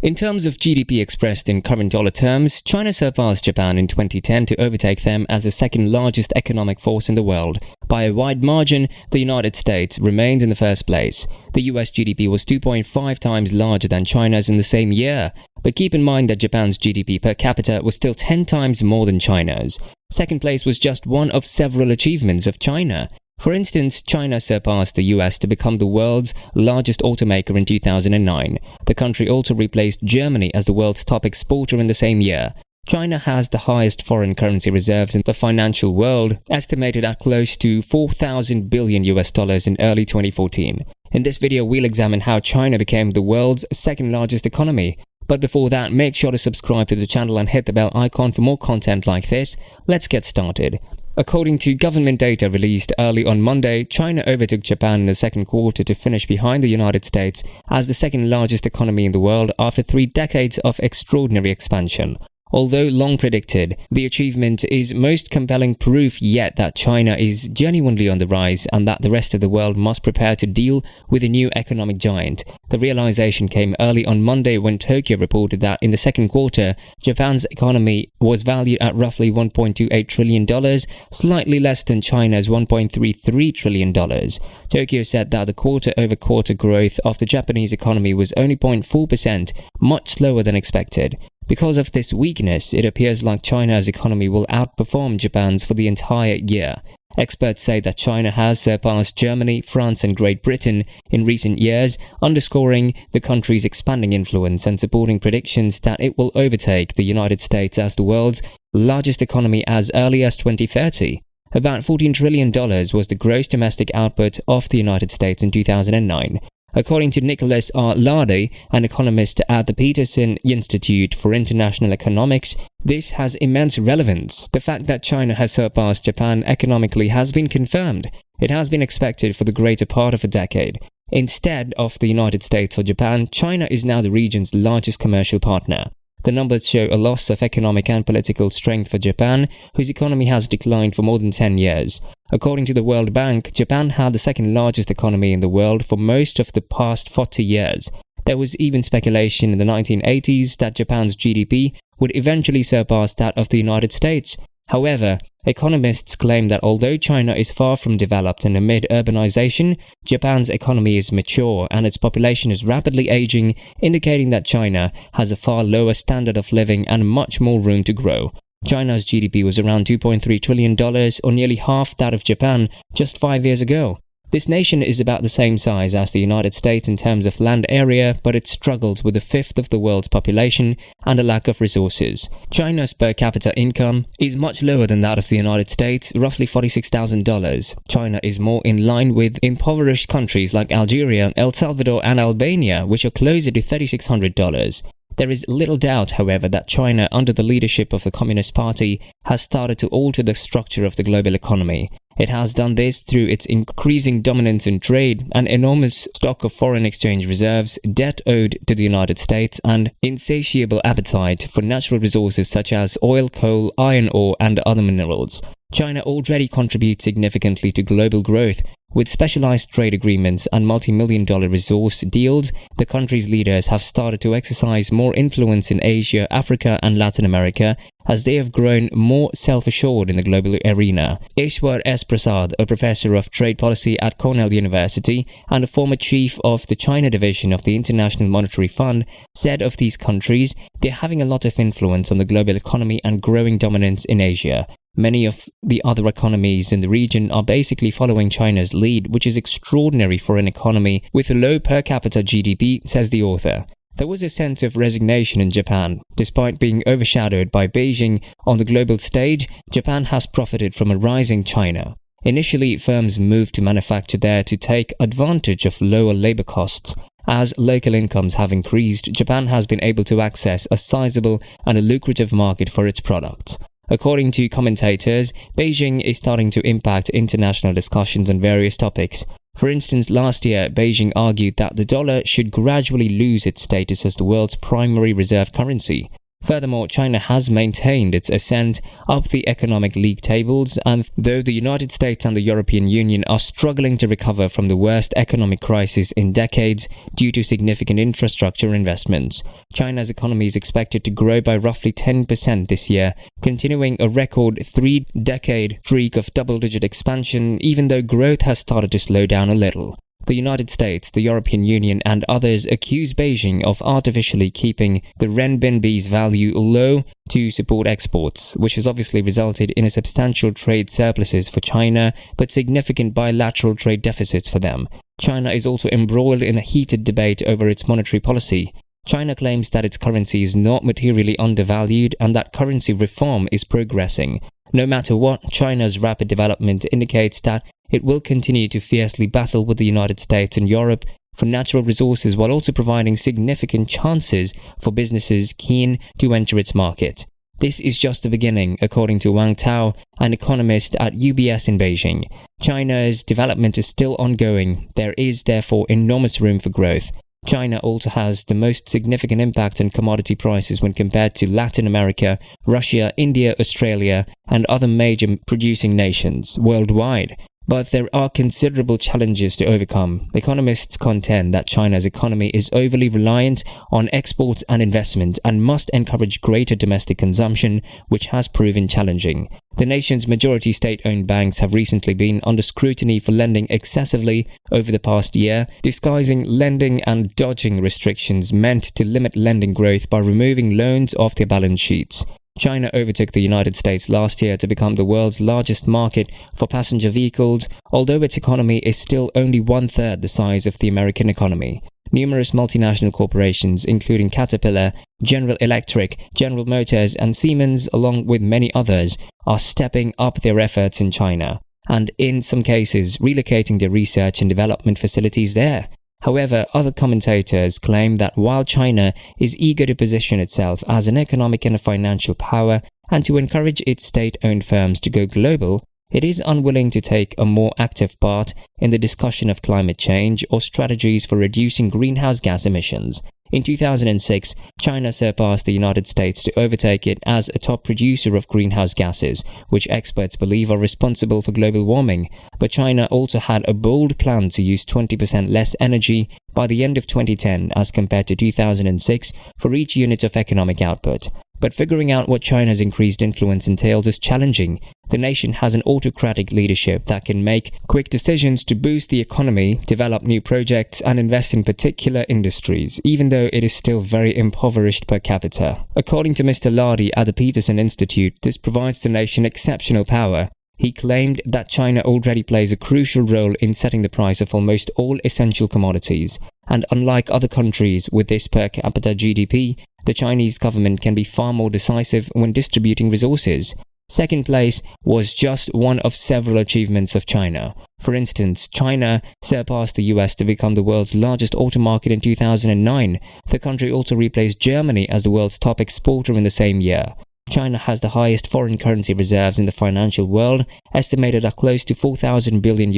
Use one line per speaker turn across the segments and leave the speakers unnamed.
In terms of GDP expressed in current dollar terms, China surpassed Japan in 2010 to overtake them as the second largest economic force in the world. By a wide margin, the United States remained in the first place. The US GDP was 2.5 times larger than China's in the same year. But keep in mind that Japan's GDP per capita was still 10 times more than China's. Second place was just one of several achievements of China. For instance, China surpassed the US to become the world's largest automaker in 2009. The country also replaced Germany as the world's top exporter in the same year. China has the highest foreign currency reserves in the financial world, estimated at close to $4,000 billion in early 2014. In this video, we'll examine how China became the world's second largest economy. But before that, make sure to subscribe to the channel and hit the bell icon for more content like this. Let's get started. According to government data released early on Monday, China overtook Japan in the second quarter to finish behind the United States as the second largest economy in the world after 3 decades of extraordinary expansion. Although long predicted, the achievement is most compelling proof yet that China is genuinely on the rise and that the rest of the world must prepare to deal with a new economic giant. The realization came early on Monday when Tokyo reported that in the second quarter, Japan's economy was valued at roughly $1.28 trillion, slightly less than China's $1.33 trillion. Tokyo said that the quarter-over-quarter growth of the Japanese economy was only 0.4%, much slower than expected. Because of this weakness, it appears like China's economy will outperform Japan's for the entire year. Experts say that China has surpassed Germany, France and Great Britain in recent years, underscoring the country's expanding influence and supporting predictions that it will overtake the United States as the world's largest economy as early as 2030. About $14 trillion was the gross domestic output of the United States in 2009. According to Nicholas R. Lardy, an economist at the Peterson Institute for International Economics, this has immense relevance. The fact that China has surpassed Japan economically has been confirmed. It has been expected for the greater part of a decade. Instead of the United States or Japan, China is now the region's largest commercial partner. The numbers show a loss of economic and political strength for Japan, whose economy has declined for more than 10 years. According to the World Bank, Japan had the second largest economy in the world for most of the past 40 years. There was even speculation in the 1980s that Japan's GDP would eventually surpass that of the United States. However, economists claim that although China is far from developed and amid urbanization, Japan's economy is mature and its population is rapidly aging, indicating that China has a far lower standard of living and much more room to grow. China's GDP was around $2.3 trillion, or nearly half that of Japan, just 5 years ago. This nation is about the same size as the United States in terms of land area, but it struggles with a fifth of the world's population and a lack of resources. China's per capita income is much lower than that of the United States, roughly $46,000. China is more in line with impoverished countries like Algeria, El Salvador and Albania, which are closer to $3,600. There is little doubt, however, that China, under the leadership of the Communist Party, has started to alter the structure of the global economy. It has done this through its increasing dominance in trade, an enormous stock of foreign exchange reserves, debt owed to the United States, and insatiable appetite for natural resources such as oil, coal, iron ore, and other minerals. China already contributes significantly to global growth. With specialized trade agreements and multi-million-dollar resource deals, the country's leaders have started to exercise more influence in Asia, Africa and Latin America as they have grown more self-assured in the global arena. Ishwar S. Prasad, a professor of trade policy at Cornell University and a former chief of the China division of the International Monetary Fund, said of these countries, they're having a lot of influence on the global economy and growing dominance in Asia. Many of the other economies in the region are basically following China's lead, which is extraordinary for an economy with a low per capita GDP, says the author. There was a sense of resignation in Japan. Despite being overshadowed by Beijing on the global stage, Japan has profited from a rising China. Initially, firms moved to manufacture there to take advantage of lower labor costs. As local incomes have increased, Japan has been able to access a sizable and a lucrative market for its products. According to commentators, Beijing is starting to impact international discussions on various topics. For instance, last year, Beijing argued that the dollar should gradually lose its status as the world's primary reserve currency. Furthermore, China has maintained its ascent up the economic league tables, and though the United States and the European Union are struggling to recover from the worst economic crisis in decades due to significant infrastructure investments, China's economy is expected to grow by roughly 10% this year, continuing a record 3-decade streak of double-digit expansion, even though growth has started to slow down a little. The United States, the European Union and others accuse Beijing of artificially keeping the renminbi's value low to support exports, which has obviously resulted in a substantial trade surpluses for China but significant bilateral trade deficits for them. China is also embroiled in a heated debate over its monetary policy. China claims that its currency is not materially undervalued and that currency reform is progressing. No matter what, China's rapid development indicates that it will continue to fiercely battle with the United States and Europe for natural resources while also providing significant chances for businesses keen to enter its market. This is just the beginning, according to Wang Tao, an economist at UBS in Beijing. China's development is still ongoing. There is therefore enormous room for growth. China also has the most significant impact on commodity prices when compared to Latin America, Russia, India, Australia, and other major producing nations worldwide. But there are considerable challenges to overcome. Economists contend that China's economy is overly reliant on exports and investment and must encourage greater domestic consumption, which has proven challenging. The nation's majority state-owned banks have recently been under scrutiny for lending excessively over the past year, disguising lending and dodging restrictions meant to limit lending growth by removing loans off their balance sheets. China overtook the United States last year to become the world's largest market for passenger vehicles, although its economy is still only one-third the size of the American economy. Numerous multinational corporations, including Caterpillar, General Electric, General Motors, and Siemens, along with many others, are stepping up their efforts in China, and in some cases, relocating their research and development facilities there. However, other commentators claim that while China is eager to position itself as an economic and a financial power and to encourage its state-owned firms to go global, it is unwilling to take a more active part in the discussion of climate change or strategies for reducing greenhouse gas emissions. In 2006, China surpassed the United States to overtake it as a top producer of greenhouse gases, which experts believe are responsible for global warming. But China also had a bold plan to use 20% less energy by the end of 2010 as compared to 2006 for each unit of economic output. But figuring out what China's increased influence entails is challenging. The nation has an autocratic leadership that can make quick decisions to boost the economy, develop new projects, and invest in particular industries, even though it is still very impoverished per capita. According to Mr. Lardy at the Peterson Institute, this provides the nation exceptional power. He claimed that China already plays a crucial role in setting the price of almost all essential commodities, and unlike other countries with this per capita GDP, the Chinese government can be far more decisive when distributing resources. Second place was just one of several achievements of China. For instance, China surpassed the US to become the world's largest auto market in 2009. The country also replaced Germany as the world's top exporter in the same year. China has the highest foreign currency reserves in the financial world, estimated at close to $4,000 billion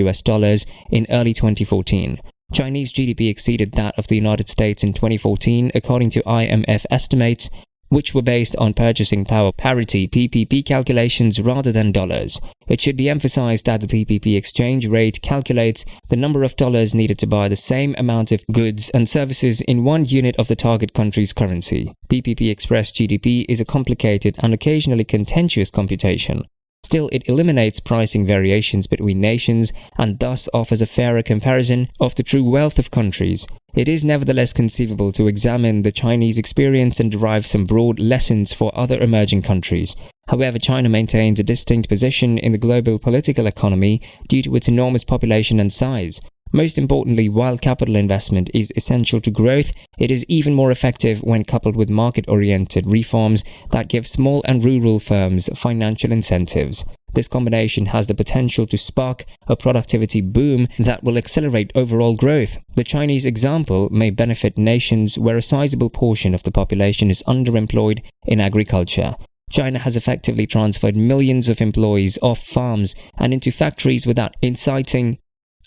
in early 2014. Chinese GDP exceeded that of the United States in 2014, according to IMF estimates, which were based on purchasing power parity (PPP) calculations rather than dollars. It should be emphasized that the PPP exchange rate calculates the number of dollars needed to buy the same amount of goods and services in one unit of the target country's currency. PPP expressed GDP is a complicated and occasionally contentious computation. Still, it eliminates pricing variations between nations and thus offers a fairer comparison of the true wealth of countries. It is nevertheless conceivable to examine the Chinese experience and derive some broad lessons for other emerging countries. However, China maintains a distinct position in the global political economy due to its enormous population and size. Most importantly, while capital investment is essential to growth, it is even more effective when coupled with market-oriented reforms that give small and rural firms financial incentives. This combination has the potential to spark a productivity boom that will accelerate overall growth. The Chinese example may benefit nations where a sizable portion of the population is underemployed in agriculture. China has effectively transferred millions of employees off farms and into factories without inciting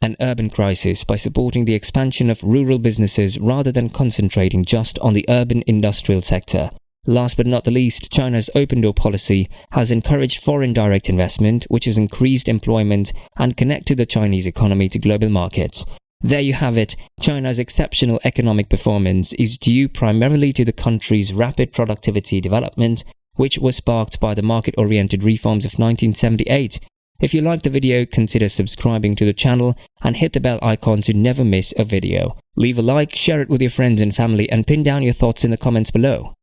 an urban crisis by supporting the expansion of rural businesses rather than concentrating just on the urban industrial sector. Last but not the least, China's open door policy has encouraged foreign direct investment, which has increased employment and connected the Chinese economy to global markets. There you have it. China's exceptional economic performance is due primarily to the country's rapid productivity development, which was sparked by the market-oriented reforms of 1978. If you liked the video, consider subscribing to the channel and hit the bell icon to never miss a video. Leave a like, share it with your friends and family, and pin down your thoughts in the comments below.